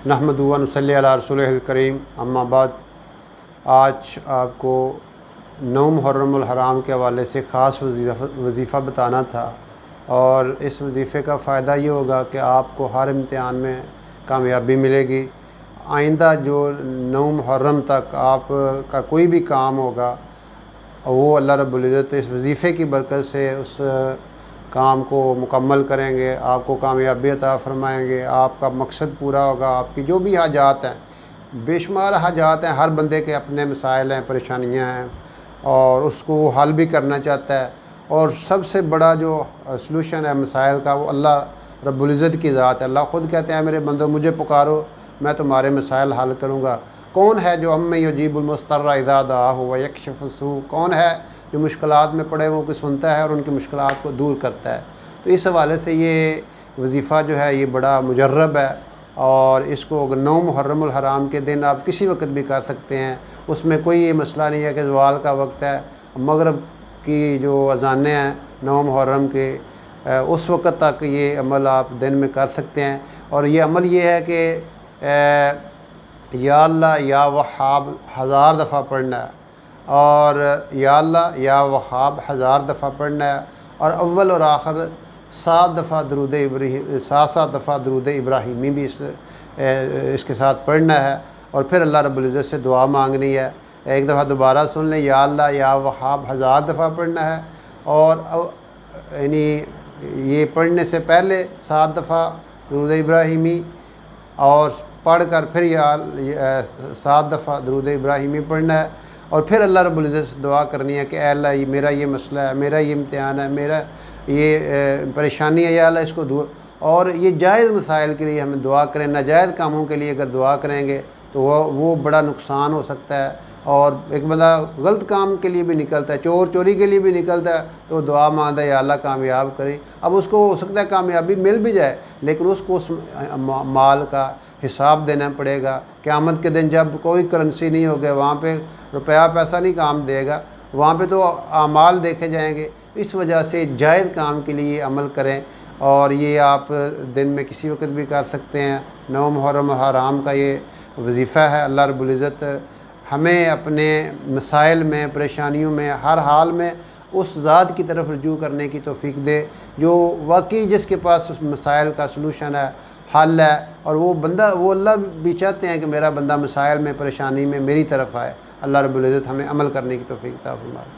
نحمدہ و نصلی علی رسولہ الکریم، اما بعد۔ آج آپ کو 9 محرم الحرام کے حوالے سے خاص وظیفہ بتانا تھا، اور اس وظیفے کا فائدہ یہ ہوگا کہ آپ کو ہر امتحان میں کامیابی ملے گی۔ آئندہ جو 9 محرم تک آپ کا کوئی بھی کام ہوگا، وہ اللہ رب العزت اس وظیفے کی برکت سے اس کام کو مکمل کریں گے، آپ کو کامیابی عطا فرمائیں گے، آپ کا مقصد پورا ہوگا۔ آپ کی جو بھی حاجات ہیں، بے شمار حاجات ہیں، ہر بندے کے اپنے مسائل ہیں، پریشانیاں ہیں، اور اس کو وہ حل بھی کرنا چاہتا ہے۔ اور سب سے بڑا جو سلوشن ہے مسائل کا، وہ اللہ رب العزت کی ذات ہے۔ اللہ خود کہتے ہیں میرے بندو مجھے پکارو، میں تمہارے مسائل حل کروں گا۔ کون ہے جو اَمَّن یجیب المضطر اذا دعاہ ویکشف السوء، کون ہے جو مشکلات میں پڑے وہ کو سنتا ہے اور ان کی مشکلات کو دور کرتا ہے۔ تو اس حوالے سے یہ وظیفہ جو ہے یہ بڑا مجرب ہے، اور اس کو 9 محرم الحرام کے دن آپ کسی وقت بھی کر سکتے ہیں۔ اس میں کوئی یہ مسئلہ نہیں ہے کہ زوال کا وقت ہے، مغرب کی جو اذانیں ہیں 9 محرم کے، اس وقت تک یہ عمل آپ دن میں کر سکتے ہیں۔ اور یہ عمل یہ ہے کہ یا اللہ یا وہاب 1000 دفعہ پڑھنا ہے، اور یا اللہ یا وہاب 1000 دفعہ پڑھنا ہے، اور اول اور آخر 7 دفعہ درود ابراہیم 7 دفعہ درود ابراہیمی بھی اس کے ساتھ پڑھنا ہے، اور پھر اللہ رب العزت سے دعا مانگنی ہے۔ ایک دفعہ دوبارہ سن لیں، یا اللہ یا وہاب 1000 دفعہ پڑھنا ہے، اور یعنی یہ پڑھنے سے پہلے 7 دفعہ درود ابراہیمی، اور پڑھ کر پھر 7 دفعہ درود ابراہیمی پڑھنا ہے، اور پھر اللہ رب العزت سے دعا کرنی ہے کہ اے اللہ یہ میرا یہ مسئلہ ہے، میرا یہ امتحان ہے، میرا یہ پریشانی ہے، یا اللہ اس کو دور۔ اور یہ جائز مسائل کے لیے ہمیں دعا کریں، ناجائز کاموں کے لیے اگر دعا کریں گے تو وہ بڑا نقصان ہو سکتا ہے۔ اور ایک بندہ غلط کام کے لیے بھی نکلتا ہے، چوری کے لیے بھی نکلتا ہے، تو وہ دعا مانگتا ہے یا اللہ کامیاب کرے۔ اب اس کو ہو سکتا ہے کامیابی مل بھی جائے، لیکن اس کو اس مال کا حساب دینا پڑے گا۔ قیامت کے دن جب کوئی کرنسی نہیں ہوگی، وہاں پہ روپیہ پیسہ نہیں کام دے گا، وہاں پہ تو اعمال دیکھے جائیں گے۔ اس وجہ سے جائز کام کے لیے عمل کریں، اور یہ آپ دن میں کسی وقت بھی کر سکتے ہیں۔ 9 محرم الحرام کا یہ وظیفہ ہے۔ اللہ رب العزت ہمیں اپنے مسائل میں، پریشانیوں میں، ہر حال میں اس ذات کی طرف رجوع کرنے کی توفیق دے جو واقعی جس کے پاس اس مسائل کا سلوشن ہے، حل ہے، اور وہ اللہ بھی چاہتے ہیں کہ میرا بندہ مسائل میں، پریشانی میں میری طرف آئے۔ اللہ رب العزت ہمیں عمل کرنے کی توفیق عطا فرمائے۔